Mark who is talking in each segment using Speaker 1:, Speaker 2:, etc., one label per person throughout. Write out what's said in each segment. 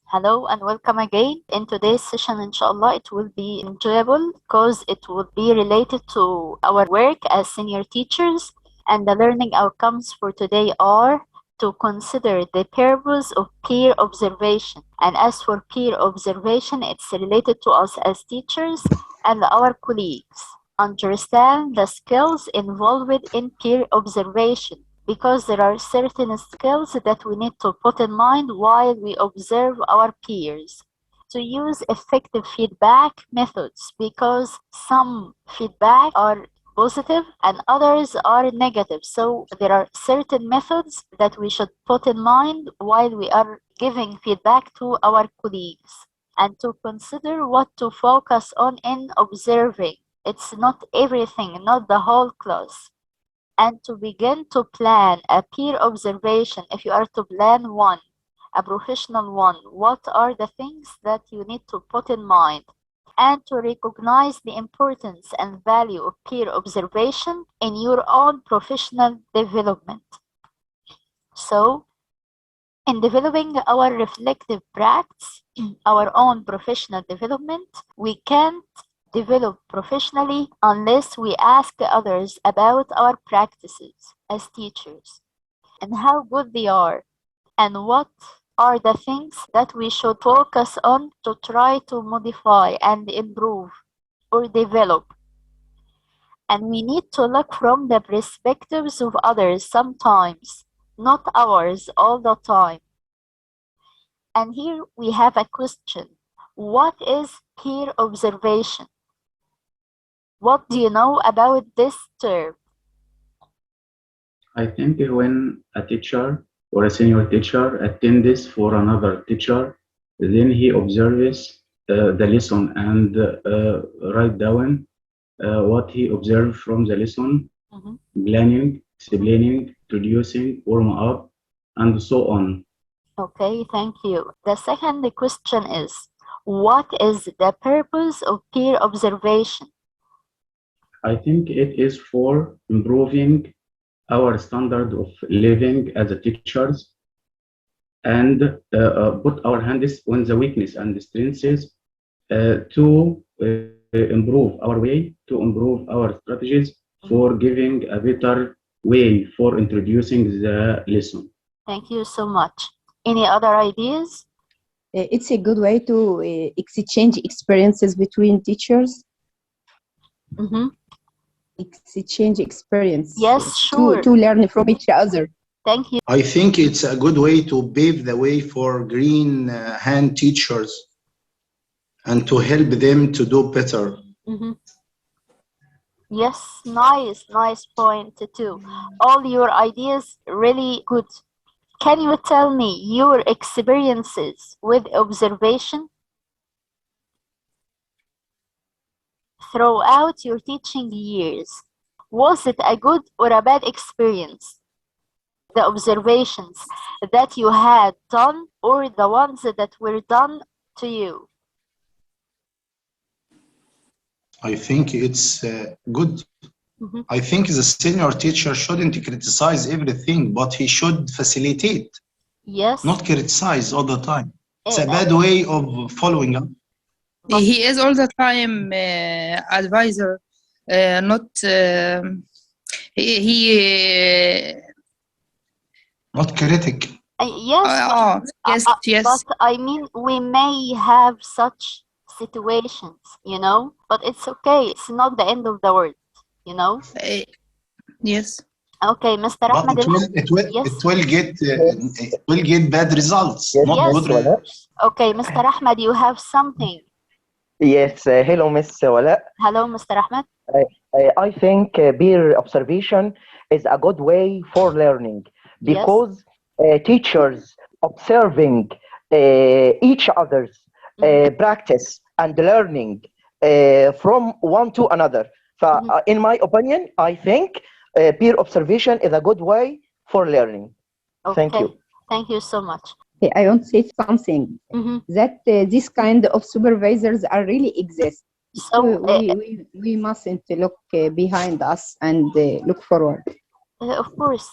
Speaker 1: Hello and welcome again. In today's session, inshallah, it will be enjoyable because it will be related to our work as senior teachers. And the learning outcomes for today are to consider the purpose of peer observation. And as for peer observation, it's related to us as teachers and our colleagues. Understand the skills involved in peer observation, because there are certain skills that we need to put in mind while we observe our peers. To use effective feedback methods, because some feedback are positive and others are negative. So there are certain methods that we should put in mind while we are giving feedback to our colleagues, and to consider what to focus on in observing. It's not everything, not the whole class. And to begin to plan a peer observation, if you are to plan one, a professional one, what are the things that you need to put in mind? And to recognize the importance and value of peer observation in your own professional development. So, in developing our reflective practice, our own professional development, we can't develop professionally unless we ask others about our practices as teachers and how good they are, and what are the things that we should focus on to try to modify and improve or develop. And we need to look from the perspectives of others sometimes, not ours all the time. And here we have a question. What is peer observation? What do you know about this term?
Speaker 2: I think when a teacher or a senior teacher attends for another teacher, then he observes the lesson and write down what he observed from the lesson, planning, explaining, introducing, warm up, and so on.
Speaker 1: Okay, thank you. The second question is, what is the purpose of peer observation?
Speaker 2: I think it is for improving our standard of living as a teachers, and put our hands on the weakness and strengths to improve our way, to improve our strategies for giving a better way for introducing the lesson.
Speaker 1: Thank you so much. Any other ideas?
Speaker 3: It's a good way to exchange experiences between teachers. Exchange experience.
Speaker 1: Yes, sure.
Speaker 3: To learn from each other.
Speaker 1: Thank you.
Speaker 4: I think it's a good way to pave the way for green hand teachers and to help them to do better.
Speaker 1: Yes, nice point too. All your ideas really good. Can you tell me your experiences with observation throughout your teaching years? Was it a good or a bad experience? The observations that you had done or the ones that were done to you?
Speaker 4: I think it's good. I think the senior teacher shouldn't criticize everything, but he should facilitate.
Speaker 1: Yes.
Speaker 4: Not criticize all the time. It's a bad way of following up.
Speaker 5: He is all the time advisor, not
Speaker 4: not critic.
Speaker 1: Yes,
Speaker 5: yes.
Speaker 1: But I mean, we may have such situations, you know, but it's okay. It's not the end of the world, you know.
Speaker 5: Yes.
Speaker 1: Okay, Mr. Ahmed.
Speaker 4: But it will get bad results, not good results.
Speaker 1: Okay, Mr. Ahmed, you have something.
Speaker 6: Yes, hello, Miss Walaa.
Speaker 1: Hello, Mr. Ahmed.
Speaker 6: I think peer observation is a good way for learning, because teachers observing each other's practice and learning from one to another. So, in my opinion, I think peer observation is a good way for learning.
Speaker 1: Okay.
Speaker 6: Thank you.
Speaker 1: Thank you so much.
Speaker 3: I want to say something, that this kind of supervisors are really exist. So we mustn't look behind us and look forward.
Speaker 1: Of course.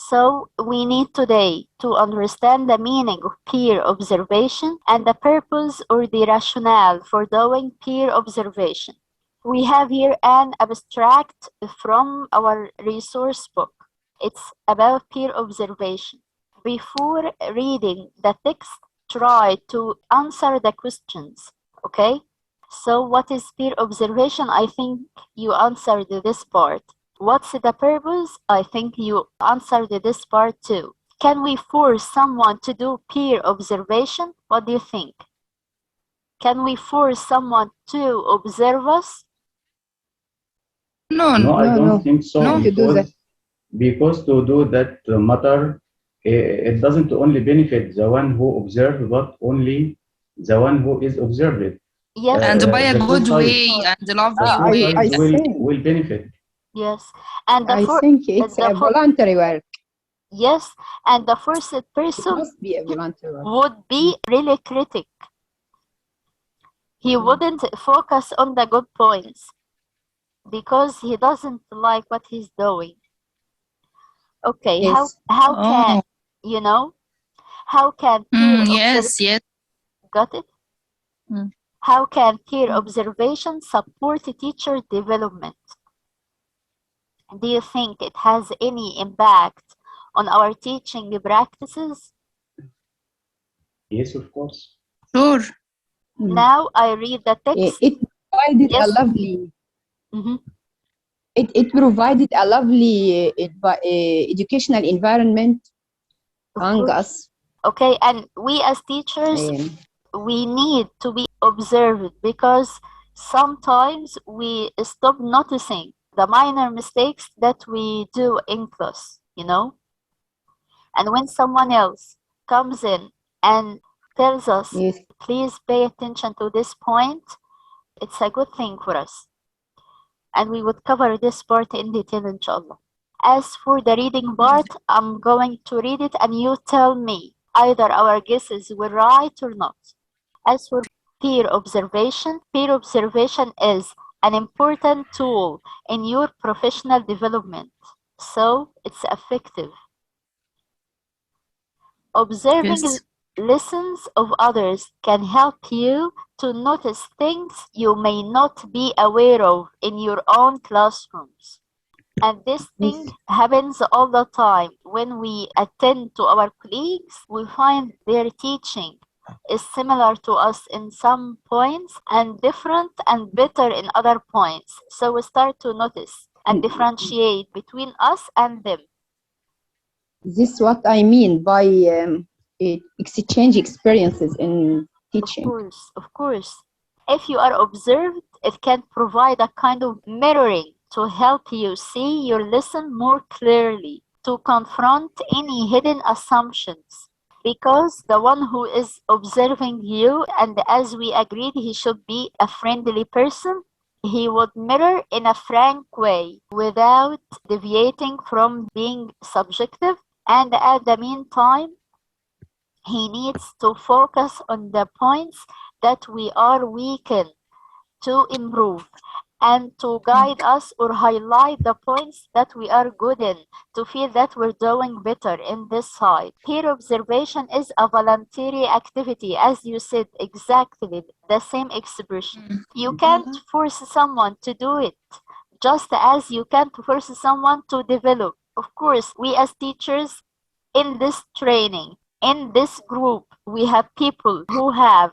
Speaker 1: So we need today to understand the meaning of peer observation and the purpose or the rationale for doing peer observation. We have here an abstract from our resource book. It's about peer observation. Before reading the text, try to answer the questions, okay? So what is peer observation? I think you answered this part. What's the purpose? I think you answered this part too. Can we force someone to do peer observation? What do you think? Can we force someone to observe us?
Speaker 5: No,
Speaker 2: No, I
Speaker 3: No,
Speaker 2: don't
Speaker 3: no.
Speaker 2: think so,
Speaker 5: No.
Speaker 3: To do that.
Speaker 2: because to do that matter, it doesn't only benefit the one who observed, but only the one who is observed.
Speaker 1: Yes.
Speaker 5: and by a
Speaker 2: The two
Speaker 5: good
Speaker 2: sides,
Speaker 5: way and
Speaker 2: the
Speaker 5: lovely
Speaker 2: two
Speaker 5: way.
Speaker 3: I
Speaker 2: sides
Speaker 3: think
Speaker 2: will benefit.
Speaker 1: Yes. And the
Speaker 3: I think it's a voluntary work.
Speaker 1: yes, and the first
Speaker 3: It
Speaker 1: person
Speaker 3: must be a voluntary work.
Speaker 1: would be really critic. He wouldn't focus on the good points because he doesn't like what he's doing. Okay,
Speaker 3: Yes.
Speaker 1: how can
Speaker 5: Oh,
Speaker 1: you know? How can peer
Speaker 5: yes, yes.
Speaker 1: got it?
Speaker 5: Mm.
Speaker 1: How can peer observation support teacher development? Do you think it has any impact on our teaching practices?
Speaker 2: Yes, of course.
Speaker 5: Sure.
Speaker 1: Now I read the text.
Speaker 3: It provided
Speaker 1: Yes.
Speaker 3: a lovely.
Speaker 1: Mhm.
Speaker 3: It provided a lovely educational environment
Speaker 1: Of
Speaker 3: among
Speaker 1: course.
Speaker 3: us.
Speaker 1: Okay, and we as teachers, we need to be observed because sometimes we stop noticing the minor mistakes that we do in class, you know? And when someone else comes in and tells us,
Speaker 3: Yes.
Speaker 1: please pay attention to this point, it's a good thing for us. And we would cover this part in detail, inshallah. As for the reading part, I'm going to read it and you tell me either our guesses were right or not. As for peer observation is an important tool in your professional development, so it's effective. Observing
Speaker 5: Yes.
Speaker 1: lessons of others can help you to notice things you may not be aware of in your own classrooms. And this thing happens all the time. When we attend to our colleagues, we find their teaching is similar to us in some points and different and better in other points. So we start to notice and differentiate between us and them.
Speaker 3: This is what I mean by exchange experiences in teaching.
Speaker 1: Of course. If you are observed, it can provide a kind of mirroring to help you see your lesson more clearly, to confront any hidden assumptions. Because the one who is observing you, and as we agreed, he should be a friendly person, he would mirror in a frank way without deviating from being subjective. And at the meantime, he needs to focus on the points that we are weak in to improve and to guide us or highlight the points that we are good in to feel that we're doing better in this side. Peer observation is a voluntary activity, as you said, exactly the same expression. You can't force someone to do it, just as you can't force someone to develop. Of course, we as teachers in this training, in this group, we have people who have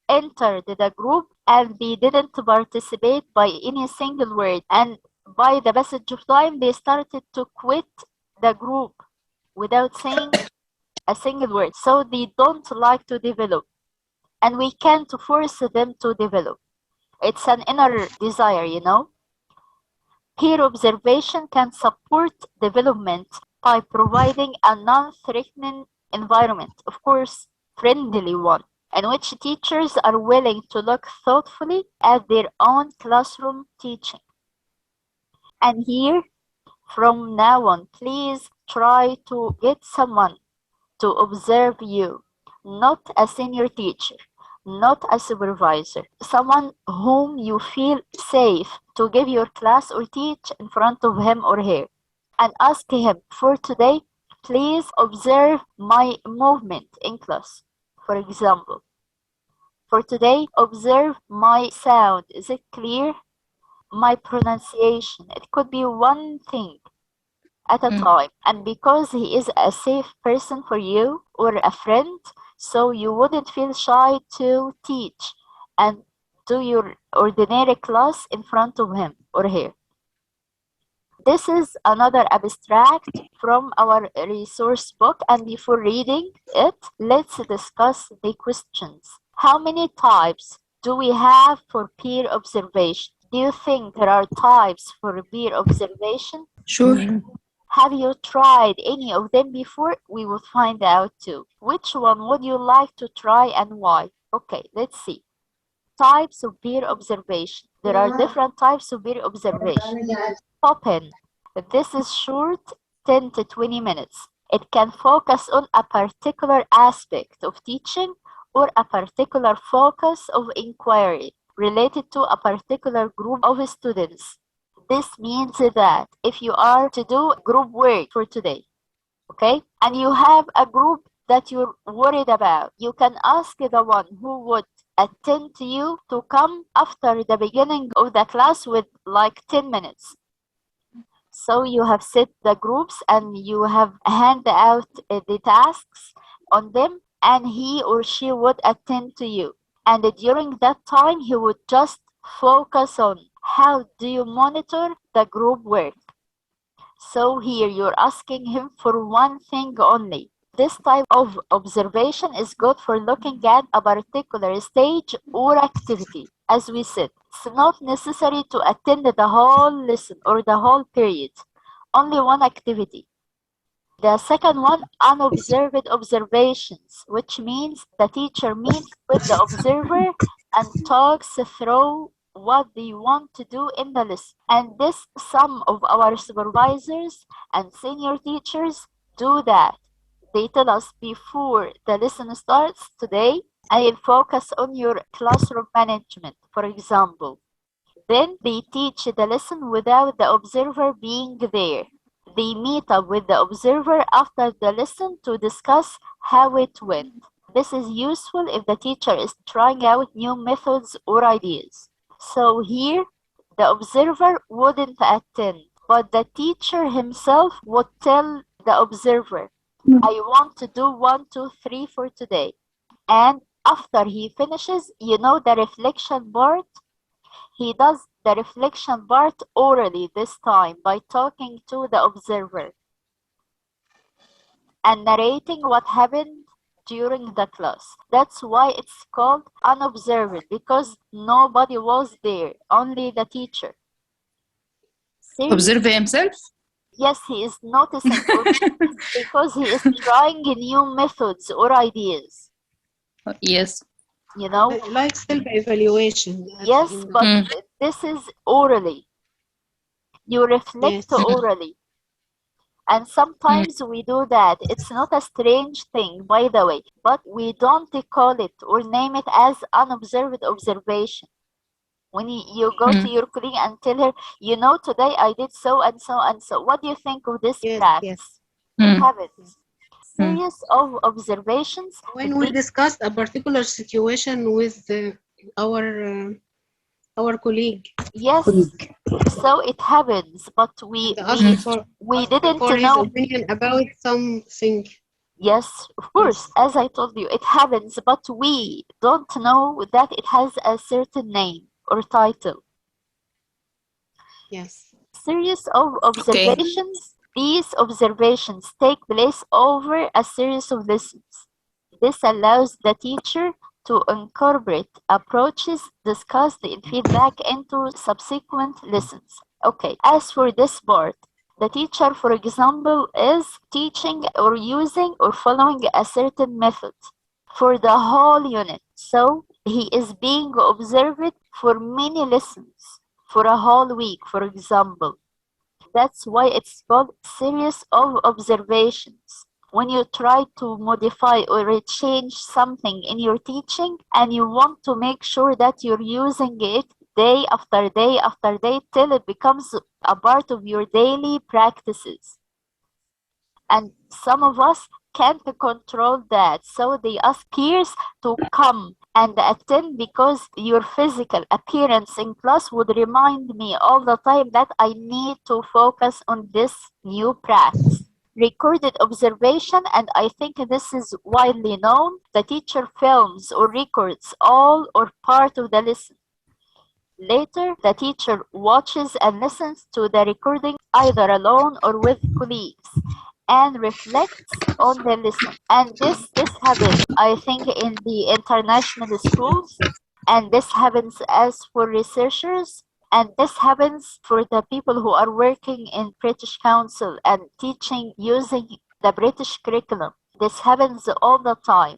Speaker 1: entered the group and they didn't participate by any single word. And by the passage of time, they started to quit the group without saying a single word. So they don't like to develop. And we can't force them to develop. It's an inner desire, you know. Peer observation can support development by providing a non-threatening environment, of course, friendly one, in which teachers are willing to look thoughtfully at their own classroom teaching. And here, from now on, please try to get someone to observe you, not a senior teacher, not a supervisor, someone whom you feel safe to give your class or teach in front of him or her. And ask him for today, Please observe my movement in class. For example, for today, observe my sound. Is it clear? My pronunciation. It could be one thing at a time. And because he is a safe person for you or a friend, so you wouldn't feel shy to teach and do your ordinary class in front of him or her. This is another abstract from our resource book, and before reading it, let's discuss the questions. How many types do we have for peer observation? Do you think there are types for peer observation?
Speaker 5: Sure.
Speaker 1: Have you tried any of them before? We will find out too. Which one would you like to try and why? Okay, let's see. Types of peer observation. There are different types of peer observation. Open. This is short, 10 to 20 minutes. It can focus on a particular aspect of teaching or a particular focus of inquiry related to a particular group of students. This means that if you are to do group work for today, okay, and you have a group that you're worried about, you can ask the one who would attend to you to come after the beginning of the class with like 10 minutes. So you have set the groups and you have handed out the tasks on them, and he or she would attend to you. And during that time, he would just focus on how do you monitor the group work. So here you're asking him for one thing only. This type of observation is good for looking at a particular stage or activity. As we said, it's not necessary to attend the whole lesson or the whole period, only one activity. The second one, unobserved observations, which means the teacher meets with the observer and talks through what they want to do in the lesson. And this, some of our supervisors and senior teachers do that. They tell us before the lesson starts today, I will focus on your classroom management, for example. Then they teach the lesson without the observer being there. They meet up with the observer after the lesson to discuss how it went. This is useful if the teacher is trying out new methods or ideas. So here, the observer wouldn't attend, but the teacher himself would tell the observer, I want to do 1, 2, 3 for today. And after he finishes, you know the reflection part? He does the reflection part orally this time by talking to the observer and narrating what happened during the class. That's why it's called unobserved, because nobody was there, only the teacher.
Speaker 5: Observe himself?
Speaker 1: Yes, he is noticing because he is trying new methods or ideas.
Speaker 5: Yes.
Speaker 1: You know?
Speaker 7: Like self-evaluation.
Speaker 1: Yes, but this is orally. You reflect orally. And sometimes we do that. It's not a strange thing, by the way, but we don't call it or name it as unobserved observation. When you go to your colleague and tell her, you know, today I did so and so and so. What do you think of this practice? It happens. Series of observations.
Speaker 7: When we discussed a particular situation with our colleague.
Speaker 1: Yes, so it happens, but we didn't know
Speaker 7: his opinion about something.
Speaker 1: Yes, of course, as I told you, it happens, but we don't know that it has a certain name or title.
Speaker 7: Yes.
Speaker 1: Series of observations. Okay. These observations take place over a series of lessons. This allows the teacher to incorporate approaches discussed in feedback into subsequent lessons. Okay, as for this part, the teacher, for example, is teaching or using or following a certain method for the whole unit. So he is being observed for many lessons for a whole week, for example. That's why it's called series of observations. When you try to modify or change something in your teaching and you want to make sure that you're using it day after day after day till it becomes a part of your daily practices. And some of us can't control that. So they ask peers to come and attend because your physical appearance in class would remind me all the time that I need to focus on this new practice. Recorded observation, and I think this is widely known. The teacher films or records all or part of the lesson. Later, the teacher watches and listens to the recording either alone or with colleagues and reflects on the lesson. And this happens, I think, in the international schools, and this happens as for researchers, and this happens for the people who are working in British Council and teaching using the British curriculum. This happens all the time.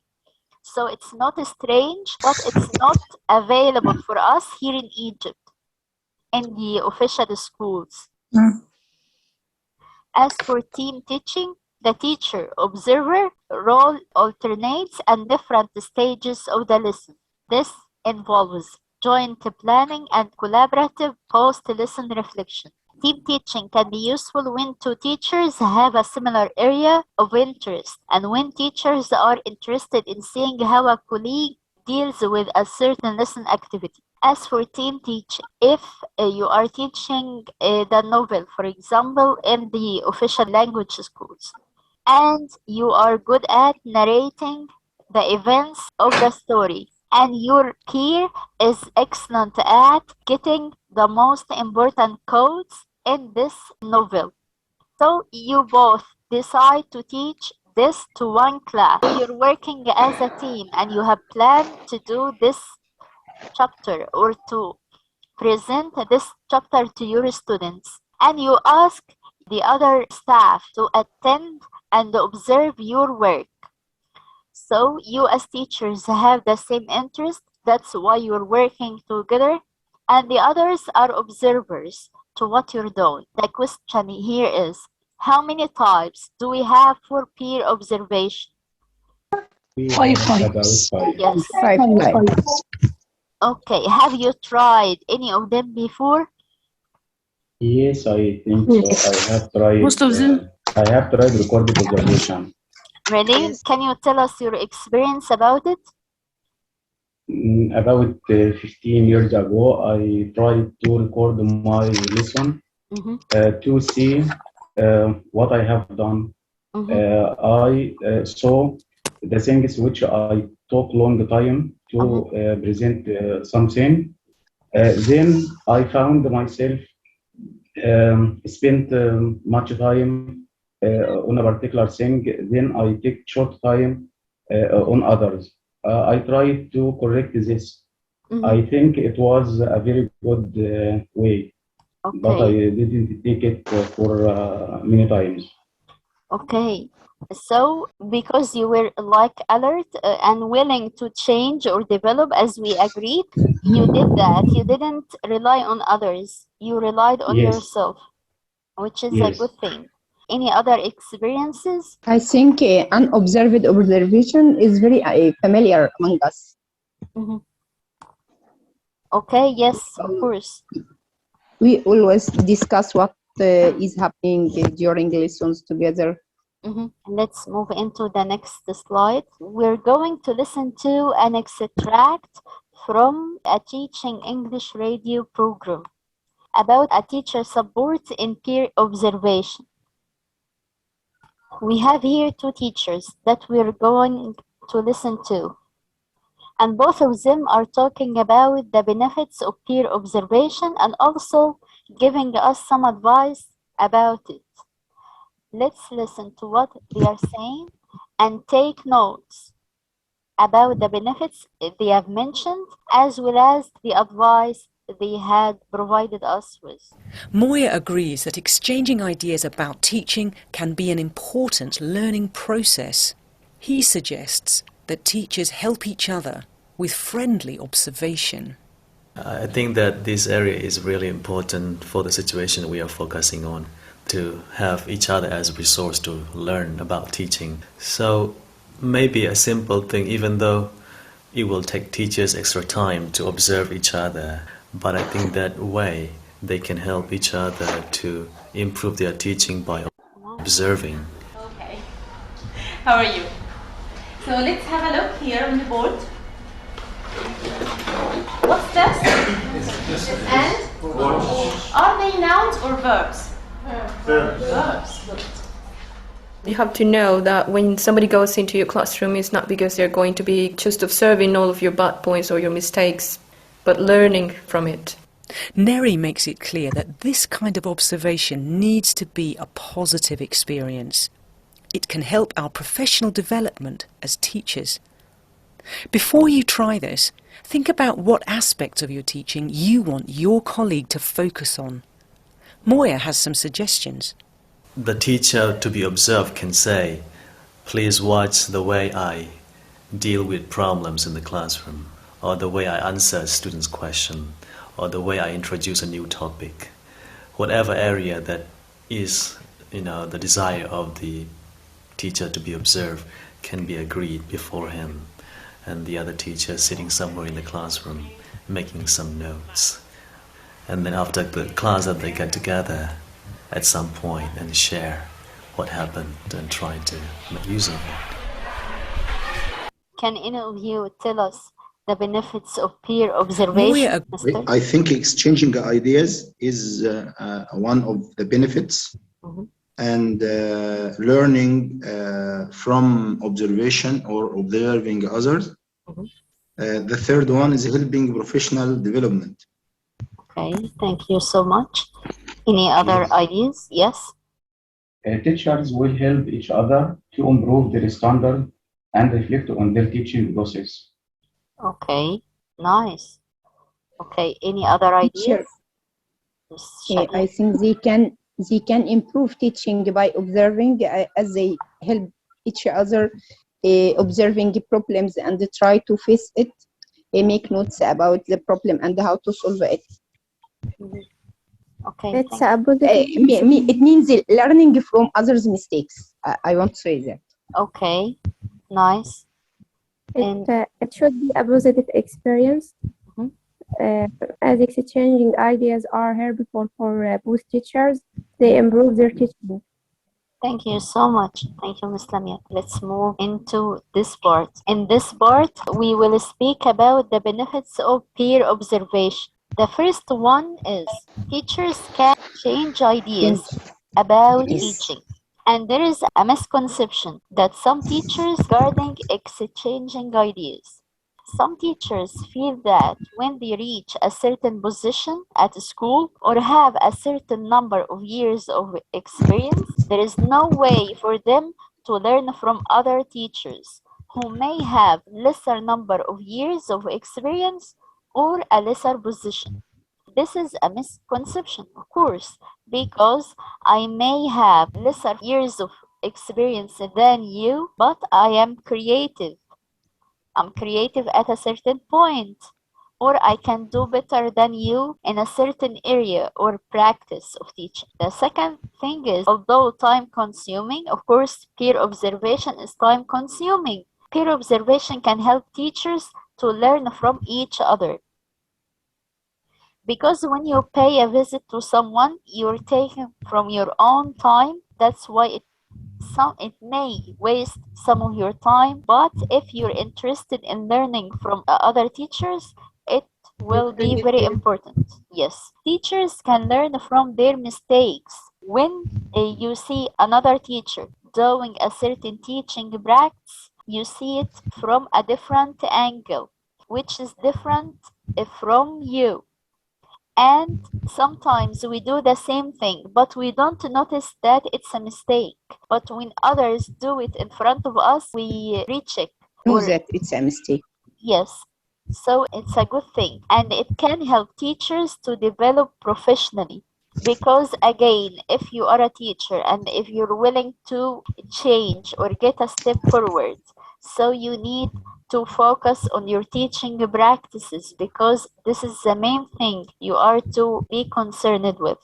Speaker 1: So it's not strange, but it's not available for us here in Egypt in the official schools. As for team teaching, the teacher-observer role alternates at different stages of the lesson. This involves joint planning and collaborative post-lesson reflection. Team teaching can be useful when two teachers have a similar area of interest and when teachers are interested in seeing how a colleague deals with a certain lesson activity. As for team teaching, if you are teaching the novel, for example, in the official language schools, and you are good at narrating the events of the story, and your peer is excellent at getting the most important codes in this novel. So you both decide to teach this to one class. You're working as a team and you have planned to do this chapter or to present this chapter to your students. And you ask the other staff to attend and observe your work. So you as teachers have the same interest, that's why you're working together, and the others are observers to what you're doing. The question here is, how many types do we have for peer observation?
Speaker 2: Five types.
Speaker 1: Yes.
Speaker 3: Five types.
Speaker 1: Okay, have you tried any of them before?
Speaker 2: Yes, I think so. I have tried.
Speaker 5: Most of them.
Speaker 2: I have tried recorded observation.
Speaker 1: Really?
Speaker 7: Yes.
Speaker 1: Can you tell us your experience about it?
Speaker 2: About 15 years ago, I tried to record my lesson to see what I have done. I saw the things which I took long time to present something. Then I found myself spent much time on a particular thing. Then I take short time on others. I tried to correct this. I think it was a very good way, but I didn't take it for many times.
Speaker 1: Okay. So, because you were like alert and willing to change or develop as we agreed, you did that. You didn't rely on others. You relied on
Speaker 2: Yes.
Speaker 1: yourself, which is a
Speaker 2: Yes.
Speaker 1: good thing. Any other experiences?
Speaker 3: I think unobserved observation is very familiar among us.
Speaker 1: Okay, yes, of course.
Speaker 3: We always discuss what is happening during lessons together.
Speaker 1: Let's move into the next slide. We're going to listen to an extract from a teaching English radio program about a teacher support in peer observation. We have here two teachers that we're going to listen to, and both of them are talking about the benefits of peer observation and also giving us some advice about it. Let's listen to what they are saying and take notes about the benefits they have mentioned as well as the advice they had provided us with.
Speaker 8: Moya agrees that exchanging ideas about teaching can be an important learning process. He suggests that teachers help each other with friendly observation.
Speaker 9: I think that this area is really important for the situation we are focusing on, to have each other as a resource to learn about teaching. So maybe a simple thing, even though it will take teachers extra time to observe each other, but I think that way they can help each other to improve their teaching by observing.
Speaker 10: How are you? So let's have a look here on the board. What's this? And? Are they nouns or verbs? Verbs. Good.
Speaker 11: You have to know that when somebody goes into your classroom, it's not because they're going to be just observing all of your bad points or your mistakes, but learning from it.
Speaker 8: Neri makes it clear that this kind of observation needs to be a positive experience. It can help our professional development as teachers. Before you try this, think about what aspects of your teaching you want your colleague to focus on. Moya has some suggestions.
Speaker 9: The teacher to be observed can say, please watch the way I deal with problems in the classroom, or the way I answer a student's question, or the way I introduce a new topic. Whatever area that is, the desire of the teacher to be observed can be agreed beforehand, and the other teacher sitting somewhere in the classroom making some notes. And then after the class that they get together at some point and share what happened and try to make use of it.
Speaker 1: Can any of you tell us the benefits of peer observation?
Speaker 4: I think exchanging ideas is one of the benefits. And learning from observation or observing others. The third one is helping professional development.
Speaker 1: Okay, thank you so much. Any other ideas? Yes?
Speaker 2: Teachers will help each other to improve their standard and reflect on their teaching process.
Speaker 1: Okay, nice. Okay, any other ideas?
Speaker 3: I think they can improve teaching by observing as they help each other observing problems and try to face it, make notes about the problem and how to solve it.
Speaker 1: Okay.
Speaker 3: It's it means learning from others' mistakes. I want to say that.
Speaker 1: Okay, nice.
Speaker 12: It should be a positive experience, as exchanging ideas are helpful for both teachers. They improve their teaching.
Speaker 1: Thank you so much. Thank you, Ms. Lamia. Let's move into this part. In this part, we will speak about the benefits of peer observation. The first one is teachers can change ideas about teaching. And there is a misconception that some teachers regarding exchanging ideas. Some teachers feel that when they reach a certain position at school or have a certain number of years of experience, there is no way for them to learn from other teachers who may have lesser number of years of experience or a lesser position. This is a misconception, of course, because I may have lesser years of experience than you, but I am creative. I'm creative at a certain point, or I can do better than you in a certain area or practice of teaching. The second thing is, although time consuming, of course, peer observation is time consuming. Peer observation can help teachers to learn from each other. Because when you pay a visit to someone, you're taking from your own time. That's why it may waste some of your time, but if you're interested in learning from other teachers, it will be very important. Yes, teachers can learn from their mistakes. When you see another teacher doing a certain teaching practice, you see it from a different angle, which is different from you. And sometimes we do the same thing, but we don't notice that it's a mistake. But when others do it in front of us, we recheck.
Speaker 3: Know that it's a mistake.
Speaker 1: Yes. So it's a good thing. And it can help teachers to develop professionally. Because again, if you are a teacher and if you're willing to change or get a step forward, so you need to focus on your teaching practices, because this is the main thing you are to be concerned with.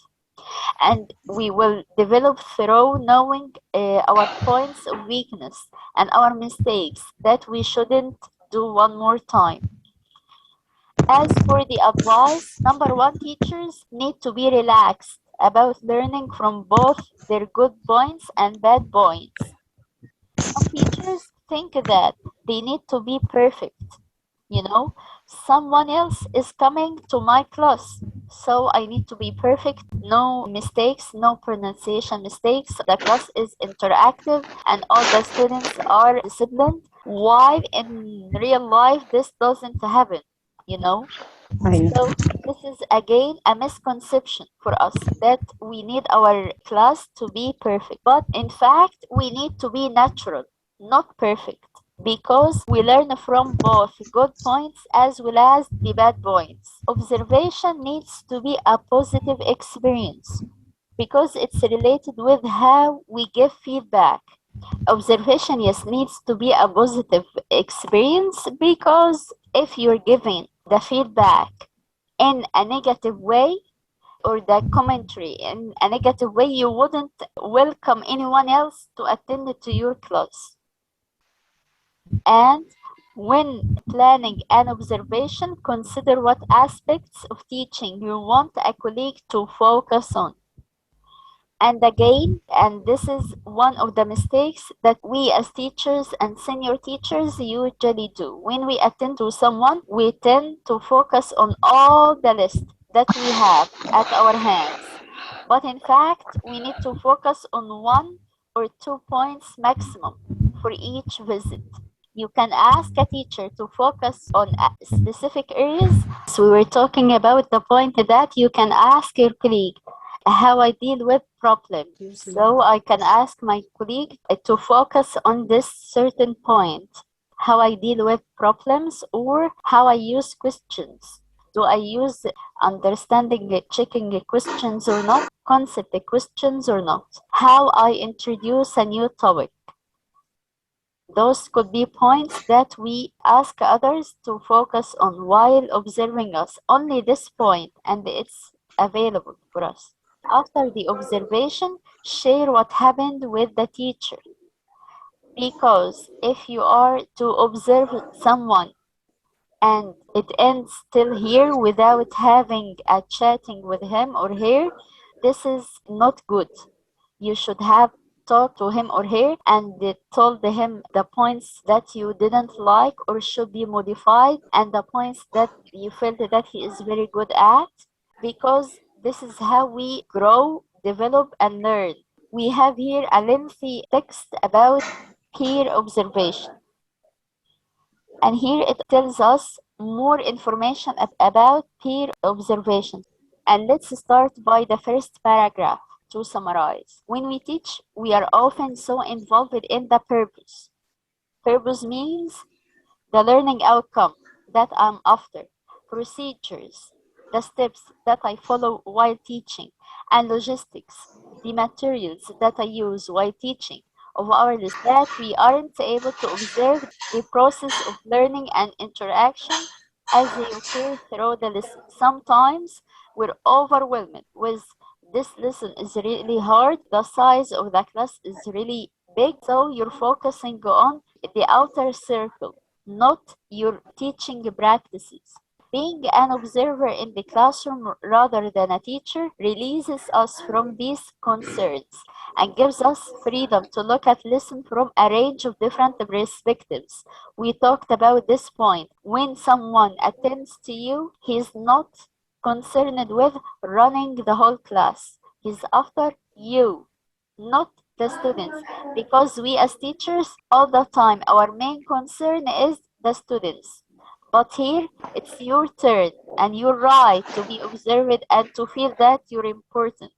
Speaker 1: And we will develop through knowing our points of weakness and our mistakes that we shouldn't do one more time. As for the advice, number one, teachers need to be relaxed about learning from both their good points and bad points. Some teachers think that they need to be perfect. Someone else is coming to my class, so I need to be perfect, no mistakes, no pronunciation mistakes. The class is interactive and all the students are disciplined. Why in real life this doesn't happen, you know?
Speaker 3: I know.
Speaker 1: So this is again a misconception for us that we need our class to be perfect. But in fact, we need to be natural, not perfect, because we learn from both good points as well as the bad points. Observation needs to be a positive experience because it's related with how we give feedback. Observation, yes, needs to be a positive experience because if you're giving the feedback in a negative way or the commentary in a negative way, you wouldn't welcome anyone else to attend to your class. And when planning an observation, consider what aspects of teaching you want a colleague to focus on. And again, and this is one of the mistakes that we as teachers and senior teachers usually do. When we attend to someone, we tend to focus on all the list that we have at our hands. But in fact, we need to focus on 1 or 2 points maximum for each visit. You can ask a teacher to focus on specific areas. So we were talking about the point that you can ask your colleague how I deal with problems. So I can ask my colleague to focus on this certain point, how I deal with problems or how I use questions. Do I use understanding checking questions or not, concept questions or not, how I introduce a new topic. Those could be points that we ask others to focus on while observing us. Only this point, and it's available for us. After the observation, share what happened with the teacher. Because if you are to observe someone and it ends still here without having a chatting with him or her, this is not good. You should have talked to him or her and told him the points that you didn't like or should be modified and the points that you felt that he is very good at, because this is how we grow, develop, and learn. We have here a lengthy text about peer observation. And here it tells us more information about peer observation. And let's start by the first paragraph to summarize. When we teach, we are often so involved in the purpose. Purpose means the learning outcome that I'm after, procedures, the steps that I follow while teaching, and logistics, the materials that I use while teaching, of our list, that we aren't able to observe the process of learning and interaction as they occur through the lesson. Sometimes we're overwhelmed with this lesson is really hard, the size of the class is really big, so you're focusing on the outer circle, not your teaching practices. Being an observer in the classroom rather than a teacher releases us from these concerns and gives us freedom to look at lesson from a range of different perspectives. We talked about this point. When someone attends to you, he's not concerned with running the whole class. He's after you, not the students, because we as teachers all the time our main concern is the students. But here it's your turn and your right to be observed and to feel that you're important.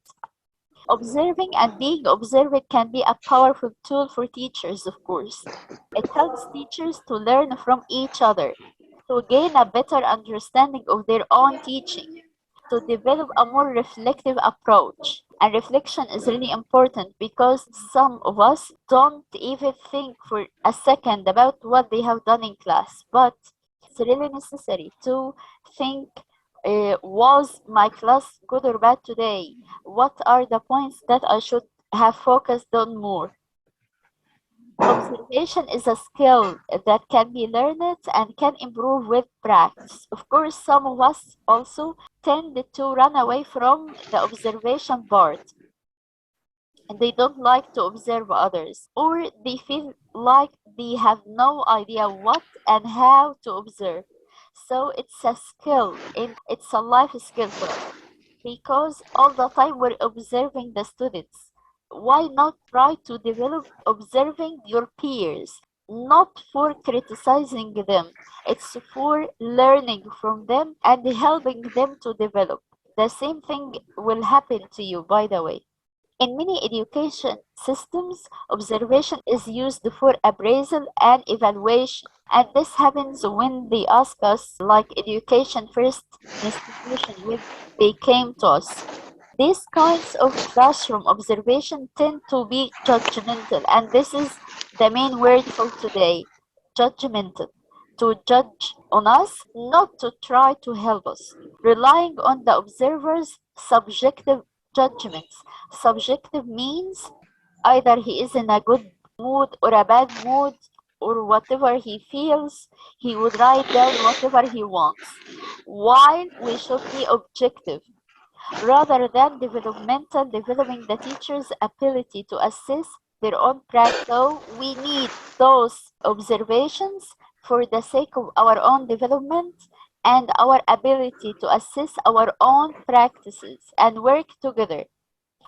Speaker 1: Observing and being observed can be a powerful tool for teachers, of course. It helps teachers to learn from each other, to gain a better understanding of their own teaching, to develop a more reflective approach. And reflection is really important because some of us don't even think for a second about what they have done in class, but it's really necessary to think, was my class good or bad today? What are the points that I should have focused on more? Observation is a skill that can be learned and can improve with practice. Of course, some of us also tend to run away from the observation part. and they don't like to observe others, or they feel like they have no idea what and how to observe. So it's a skill, and it's a life skill for us because all the time we're observing the students. Why not try to develop observing your peers? Not for criticizing them, it's for learning from them and helping them to develop. The same thing will happen to you, by the way. In many education systems, observation is used for appraisal and evaluation. And this happens when they ask us, like education first institution, when they came to us. These kinds of classroom observation tend to be judgmental, and this is the main word for today, judgmental. To judge on us, not to try to help us, relying on the observer's subjective judgments. Subjective means either he is in a good mood or a bad mood, or whatever he feels, he would write down whatever he wants. While we should be objective, rather than developmental, developing the teacher's ability to assess their own practice. So we need those observations for the sake of our own development and our ability to assess our own practices and work together.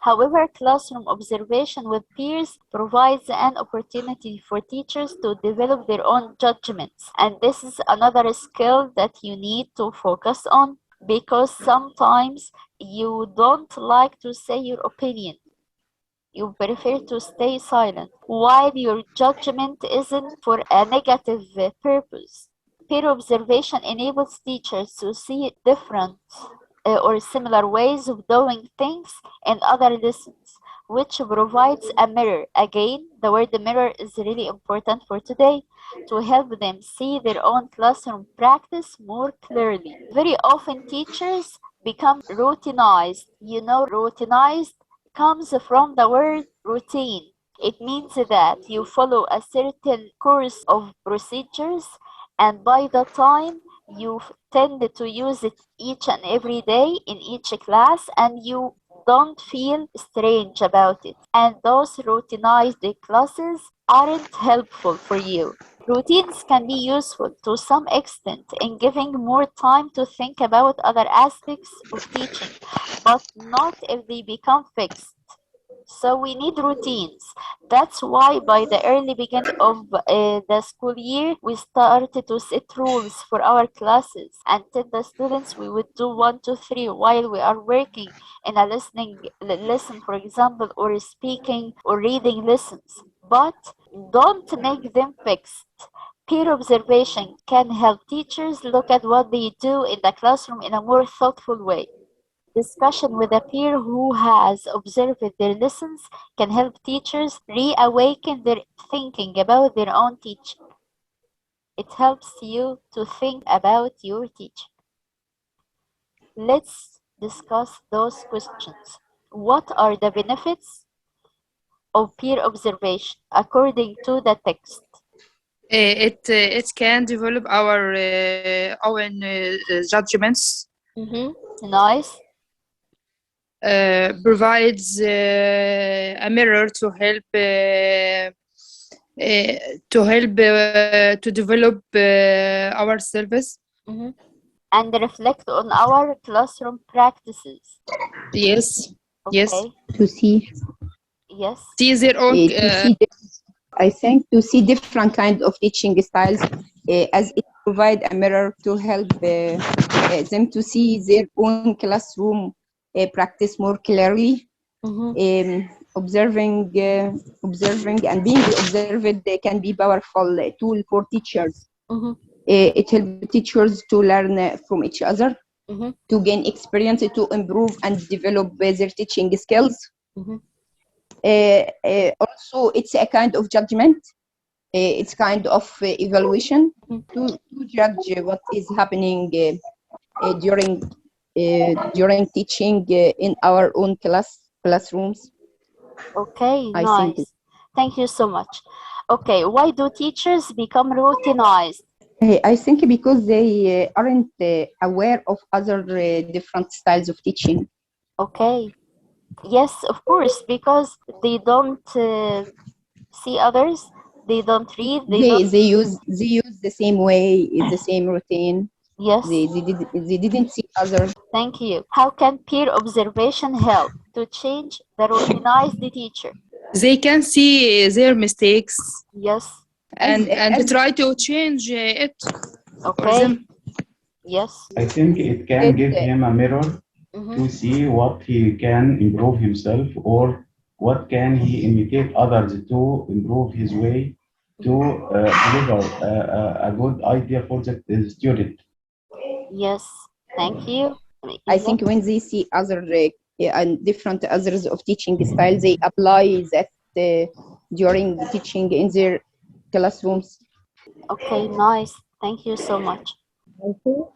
Speaker 1: However, classroom observation with peers provides an opportunity for teachers to develop their own judgments. And this is another skill that you need to focus on, because sometimes you don't like to say your opinion. You prefer to stay silent, while your judgment isn't for a negative purpose. Peer observation enables teachers to see different or similar ways of doing things in other lessons, which provides a mirror. Again, the word mirror is really important for today, to help them see their own classroom practice more clearly. Very often teachers become routinized. You know, routinized comes from the word routine. It means that you follow a certain course of procedures, and by the time you tend to use it each and every day in each class, and you don't feel strange about it. And those routinized classes aren't helpful for you. Routines can be useful to some extent in giving more time to think about other aspects of teaching, but not if they become fixed. So we need routines. That's why by the early beginning of the school year, we started to set rules for our classes and tell the students we would do 1, 2, 3 while we are working in a listening lesson, for example, or speaking or reading lessons. But don't make them fixed. Peer observation can help teachers look at what they do in the classroom in a more thoughtful way. Discussion with a peer who has observed their lessons can help teachers reawaken their thinking about their own teaching. It helps you to think about your teaching. Let's discuss those questions. What are the benefits of peer observation according to the text?
Speaker 5: It can develop our own judgments.
Speaker 1: Nice.
Speaker 5: Provides a mirror to help to develop ourselves.
Speaker 1: And reflect on our classroom practices.
Speaker 5: Yes.
Speaker 1: Okay.
Speaker 5: Yes.
Speaker 3: To see.
Speaker 1: Yes.
Speaker 5: See their own.
Speaker 3: I think to see different kinds of teaching styles, as it provide a mirror to help them to see their own classroom practice more clearly. Observing and being observed can be powerful tool for teachers. It helps teachers to learn from each other, to gain experience, to improve and develop their teaching skills. Also, it's a kind of judgment. It's kind of evaluation to judge what is happening during teaching in our own classrooms.
Speaker 1: Okay, nice. Thank you so much. Okay, why do teachers become routinized?
Speaker 3: I think because they aren't aware of other different styles of teaching.
Speaker 1: Okay. Yes, of course, because they don't see others, they don't read, they
Speaker 3: They
Speaker 1: don't.
Speaker 3: use the same way, the same routine.
Speaker 1: Yes.
Speaker 3: They didn't see others.
Speaker 1: Thank you. How can peer observation help to change the routinized teacher?
Speaker 5: They can see their mistakes
Speaker 1: Yes.
Speaker 5: and try to change it for
Speaker 1: Okay.
Speaker 5: them.
Speaker 1: Yes.
Speaker 2: I think it can give him a mirror to see what he can improve himself or what can he imitate others to improve his way to deliver a good idea for the student.
Speaker 1: Yes. Thank you.
Speaker 3: I think when they see other and different others of teaching style, they apply that during teaching in their classrooms.
Speaker 1: Okay, nice. Thank you so much.
Speaker 13: I think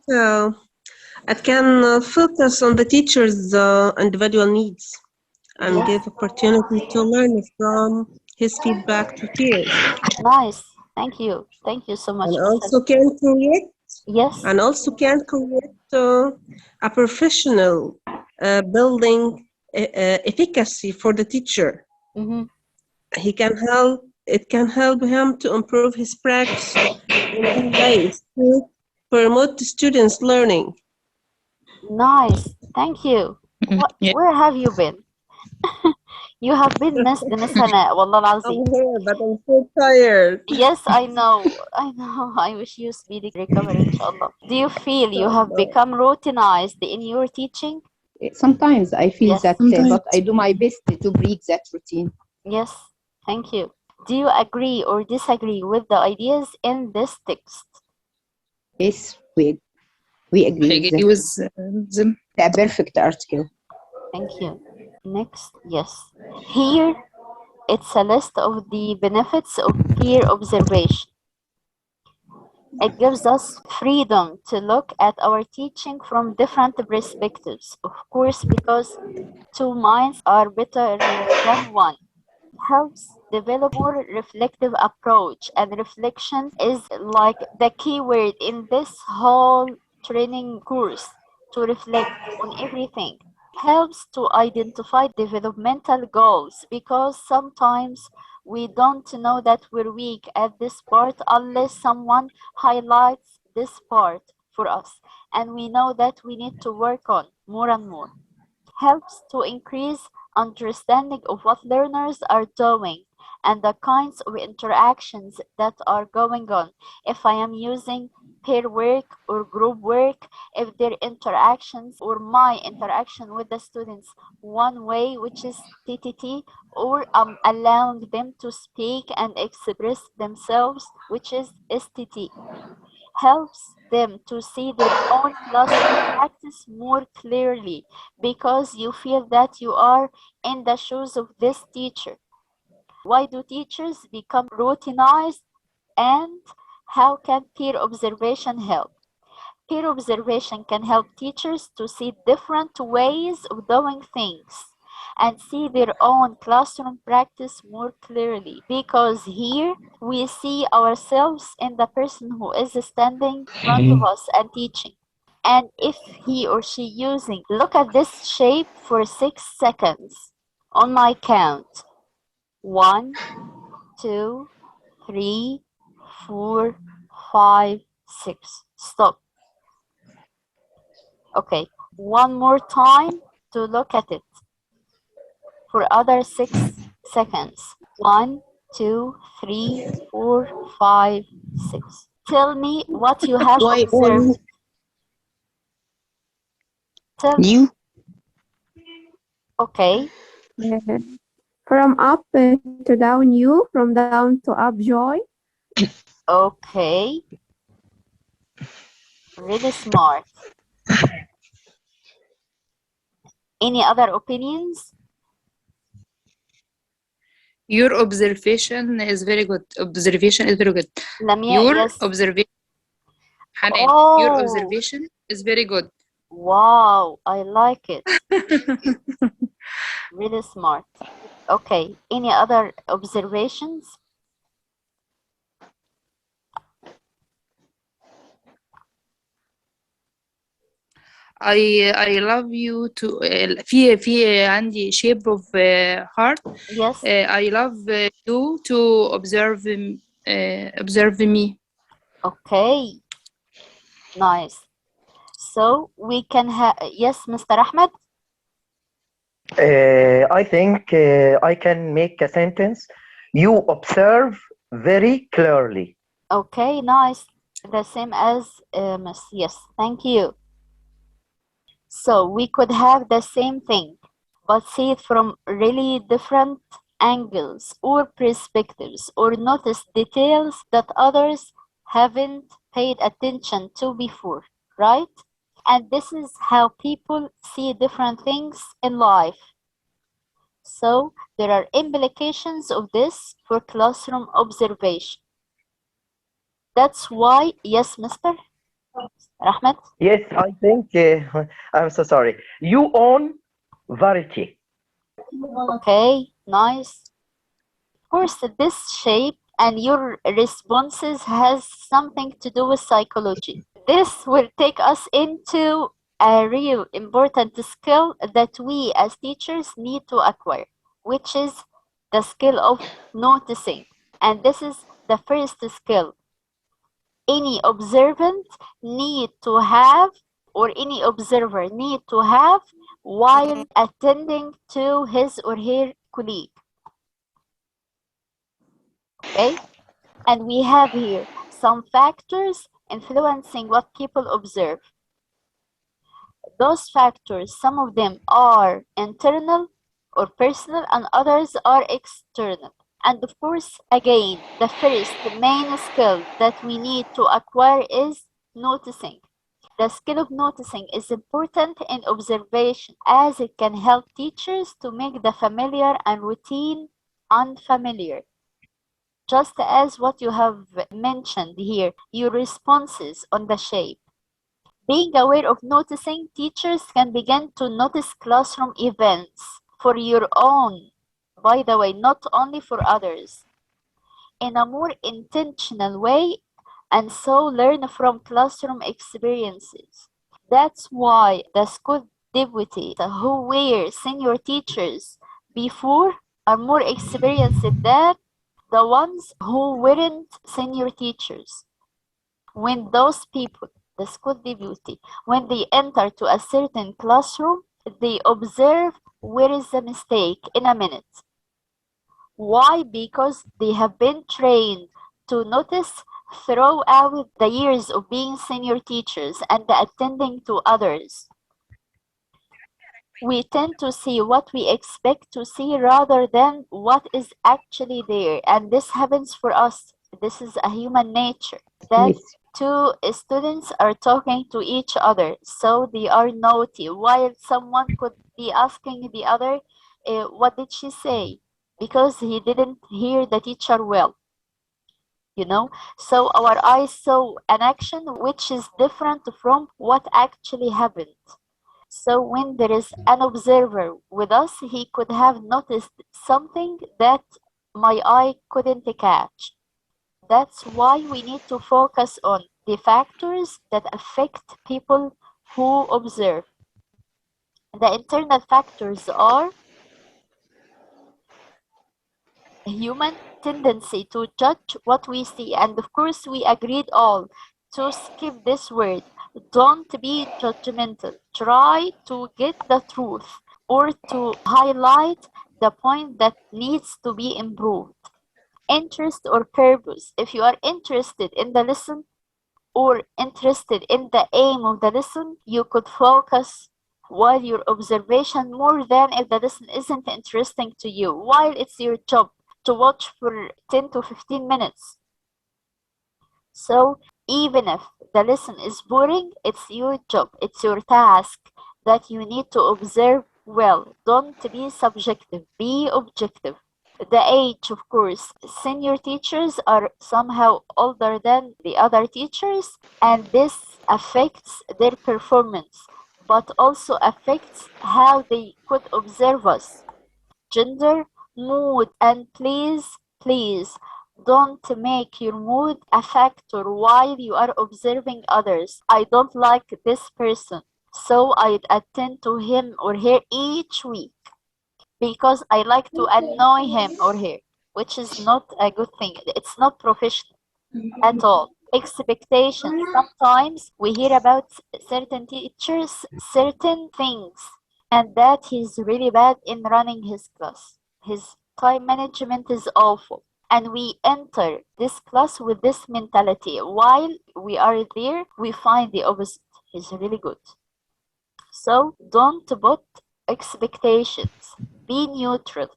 Speaker 13: it can focus on the teacher's individual needs and
Speaker 1: Yes.
Speaker 13: give opportunity to learn from his feedback to peers.
Speaker 1: Nice. Thank you. Thank you so much,
Speaker 13: And
Speaker 1: Miss
Speaker 13: also can create
Speaker 1: Yes.
Speaker 13: and also can create a professional building efficacy for the teacher.
Speaker 1: Mm-hmm.
Speaker 13: He can help. It can help him to improve his practice in ways to promote the students' learning.
Speaker 1: Nice. Thank you. Where have you been? You have been missed, Miss Hana. Wallah al-Azim.
Speaker 13: I'm here, but I'm so tired.
Speaker 1: Yes, I know. I know. I wish you speedy recovery, inshallah. Do you feel you have become routinized in your teaching?
Speaker 3: Sometimes I feel
Speaker 1: Yes.
Speaker 3: that, but I do my best to break that routine.
Speaker 1: Yes. Thank you. Do you agree or disagree with the ideas in this text?
Speaker 3: Yes, we agree with them. A perfect article.
Speaker 1: Thank you. Next, yes. Here, it's a list of the benefits of peer observation. It gives us freedom to look at our teaching from different perspectives, of course, because two minds are better than one. Helps develop more reflective approach, and reflection is like the key word in this whole training course, to reflect on everything. Helps to identify developmental goals, because sometimes we don't know that we're weak at this part unless someone highlights this part for us, and we know that we need to work on more and more. Helps to increase understanding of what learners are doing and the kinds of interactions that are going on. If I am using pair work or group work, if their interactions or my interaction with the students one way, which is TTT, or I'm allowing them to speak and express themselves, which is STT. Helps them to see their own classroom practice more clearly, because you feel that you are in the shoes of this teacher. Why do teachers become routinized, and how can peer observation help? Peer observation can help teachers to see different ways of doing things and see their own classroom practice more clearly, because here we see ourselves in the person who is standing in front of us and teaching. And if he or she using, look at this shape for 6 seconds on my count. 1, 2, 3, 4, 5, 6. Stop. Okay, one more time to look at it for other 6 seconds. 1, 2, 3, 4, 5, 6. Tell me what you have observed. Tell me. Okay.
Speaker 12: From up to down, you. From down to up, joy.
Speaker 1: Okay. Really smart. Any other opinions?
Speaker 5: Your observation is very good. Observation is very good.
Speaker 1: Lamia,
Speaker 5: Your
Speaker 1: yes.
Speaker 5: observation, Hanan, your observation is very good.
Speaker 1: Wow, I like it. Really smart. Okay, any other observations?
Speaker 5: I love you to في عندي shape of heart.
Speaker 1: Yes.
Speaker 5: I love you to observe me.
Speaker 1: Okay. Nice. So we can have, yes, Mr. Ahmed?
Speaker 6: I think I can make a sentence. You observe very clearly.
Speaker 1: Okay, nice. The same as Miss. Yes, thank you. So we could have the same thing, but see it from really different angles or perspectives, or notice details that others haven't paid attention to before, right? And this is how people see different things in life. So there are implications of this for classroom observation. That's why, yes, Mr. Ahmed?
Speaker 6: Yes, I think, I'm so sorry. You own variety.
Speaker 1: Okay, nice. Of course, this shape and your responses has something to do with psychology. This will take us into a real important skill that we as teachers need to acquire, which is the skill of noticing. And this is the first skill any observant need to have, or any observer need to have while attending to his or her colleague. Okay? And we have here some factors influencing what people observe. Those factors, some of them are internal or personal, and others are external. And of course, again, the first, the main skill that we need to acquire is noticing. The skill of noticing is important in observation as it can help teachers to make the familiar and routine unfamiliar. Just as what you have mentioned here, your responses on the shape. Being aware of noticing, teachers can begin to notice classroom events for your own, by the way, not only for others, in a more intentional way, and so learn from classroom experiences. That's why the school deputies who were senior teachers before are more experienced than the ones who weren't senior teachers. When those people, the school deputy, when they enter to a certain classroom, they observe where is the mistake in a minute. Why? Because they have been trained to notice throughout the years of being senior teachers and attending to others. We tend to see what we expect to see rather than what is actually there. And this happens for us. This is a human nature. That
Speaker 3: Yes.
Speaker 1: two students are talking to each other, so they are naughty, while someone could be asking the other, what did she say? Because he didn't hear the teacher well. You know, so our eyes saw an action which is different from what actually happened. So when there is an observer with us, he could have noticed something that my eye couldn't catch. That's why we need to focus on the factors that affect people who observe. The internal factors are human tendency to judge what we see, and of course we agreed all to skip this word. Don't be judgmental. Try to get the truth or to highlight the point that needs to be improved. Interest or purpose. If you are interested in the lesson or interested in the aim of the lesson, you could focus while your observation more than if the lesson isn't interesting to you, while it's your job to watch for 10 to 15 minutes. So even if the lesson is boring, it's your job, it's your task that you need to observe well. Don't be subjective, be objective. The age, of course, senior teachers are somehow older than the other teachers, and this affects their performance, but also affects how they could observe us. Gender, mood, and please, don't make your mood a factor while you are observing others. I don't like this person. So I'd attend to him or her each week because I like to annoy him or her, which is not a good thing. It's not professional at all. Expectations. Sometimes we hear about certain teachers, certain things, and that he's really bad in running his class. His time management is awful. And we enter this class with this mentality. While we are there, we find the opposite. He's really good. So don't put expectations. Be neutral.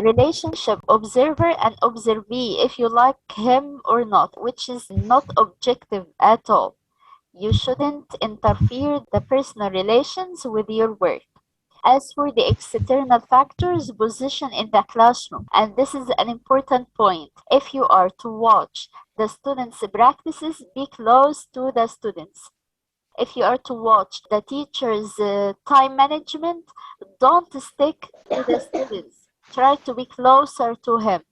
Speaker 1: Relationship observer and observee, if you like him or not, which is not objective at all. You shouldn't interfere the personal relations with your work. As for the external factors, position in the classroom, and this is an important point. If you are to watch the students' practices, be close to the students. If you are to watch the teacher's time management, don't stick to the students. Try to be closer to him.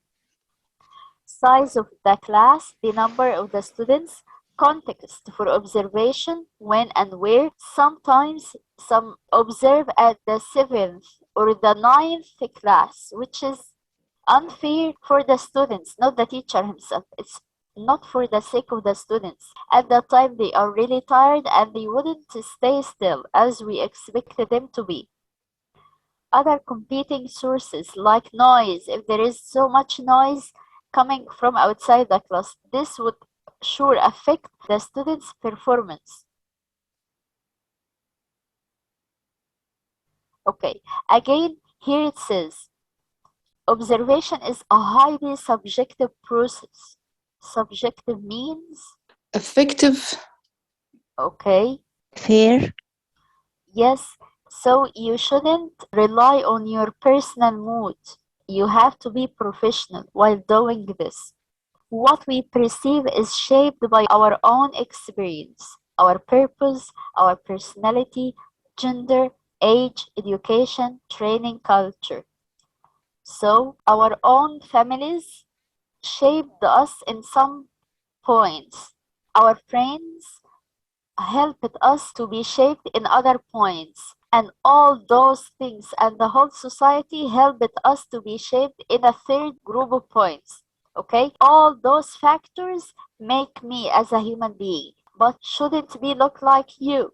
Speaker 1: Size of the class, the number of the students, context for observation, when and where. Sometimes some observe at the 7th or the 9th class, which is unfair for the students, not the teacher himself. It's not for the sake of the students. At that time, they are really tired and they wouldn't stay still as we expected them to be. Other competing sources like noise, if there is so much noise coming from outside the class, this would sure affect the students' performance. Okay, again, here it says, observation is a highly subjective process. Subjective means?
Speaker 5: Effective.
Speaker 1: Okay.
Speaker 14: Fair.
Speaker 1: Yes, so you shouldn't rely on your personal mood. You have to be professional while doing this. What we perceive is shaped by our own experience, our purpose, our personality, gender, age, education, training, culture. So our own families shaped us in some points. Our friends helped us to be shaped in other points. And all those things and the whole society helped us to be shaped in a third group of points. Okay? All those factors make me as a human being, but shouldn't be look like you.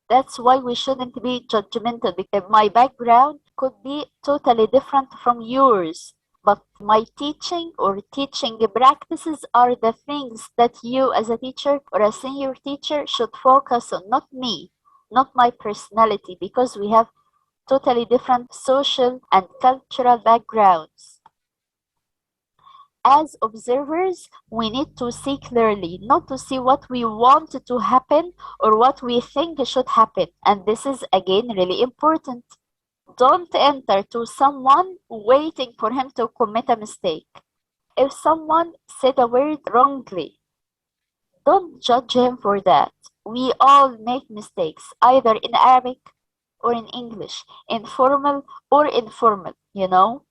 Speaker 1: That's why we shouldn't be judgmental, because my background could be totally different from yours. But my teaching or teaching practices are the things that you as a teacher or a senior teacher should focus on, not me, not my personality, because we have totally different social and cultural backgrounds. As observers, we need to see clearly, not to see what we want to happen or what we think should happen. And this is again really important. Don't enter to someone waiting for him to commit a mistake. If someone said a word wrongly, don't judge him for that. We all make mistakes, either in Arabic or in English, informal or informal, you know?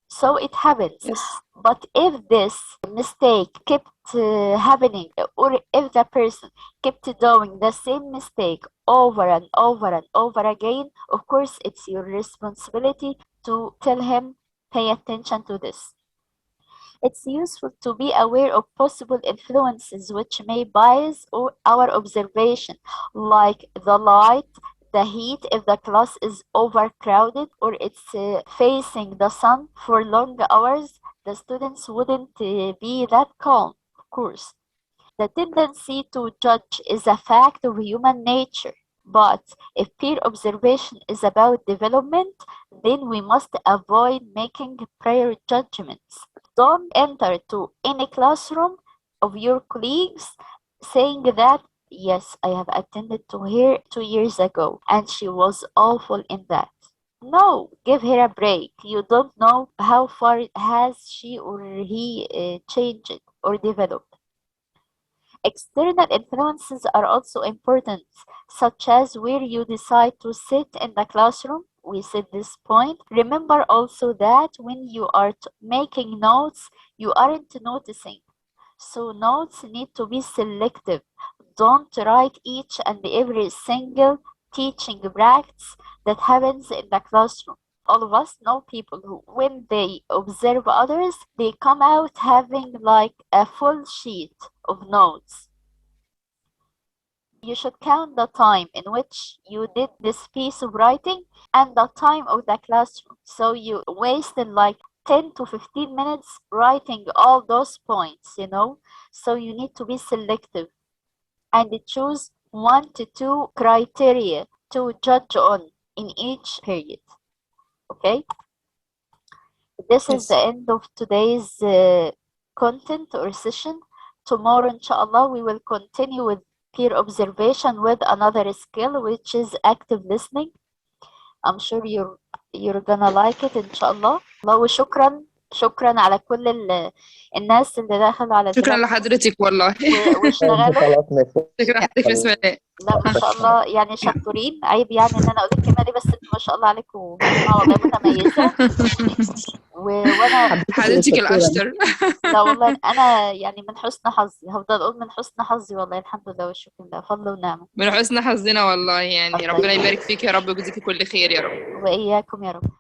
Speaker 1: So it happens.
Speaker 5: Yes.
Speaker 1: But if this mistake kept happening, or if the person kept doing the same mistake over and over and over again, of course, it's your responsibility to tell him, pay attention to this. It's useful to be aware of possible influences which may bias our observation, like the light, the heat. If the class is overcrowded or it's facing the sun for long hours, the students wouldn't be that calm, of course. The tendency to judge is a fact of human nature. But if peer observation is about development, then we must avoid making prior judgments. Don't enter to any classroom of your colleagues saying that, yes, I have attended to her 2 years ago and she was awful in that. No, give her a break. You don't know how far has she or he changed or developed. External influences are also important, such as where you decide to sit in the classroom. We said this point. Remember also that when you are making notes, you aren't noticing. So notes need to be selective. don't write each and every single teaching practice that happens in the classroom. All of us know people who, when they observe others, they come out having like a full sheet of notes. You should count the time in which you did this piece of writing and the time of the classroom. So you wasted like 10 to 15 minutes writing all those points, you know? So you need to be selective and choose 1 to 2 criteria to judge on in each period. Okay? This is the end of today's content or session. Tomorrow, inshallah, we will continue with peer observation with another skill, which is active listening. I'm sure you're gonna like it inshallah. وشكرا على كل الناس اللي دخلوا على
Speaker 5: شكرا لحضرتك والله.
Speaker 1: واشتغلوا.
Speaker 5: شكرا حضرتك بسم الله.
Speaker 1: لا ما شاء الله يعني شطورين. عيب يعني ان انا اقول الكلمه دي، بس انتوا ما شاء الله عليكم مجموعه والله متميزه. وانا
Speaker 5: حضرتك الاشطر.
Speaker 1: لا والله انا يعني من حسن حظي، هفضل اقول من حسن حظي والله، الحمد لله والشكر لله، فضل ونعمه.
Speaker 5: من حسن حظنا والله يعني. ربنا يبارك فيك يا رب ويجزيكي كل خير يا رب.
Speaker 1: واياكم يا رب.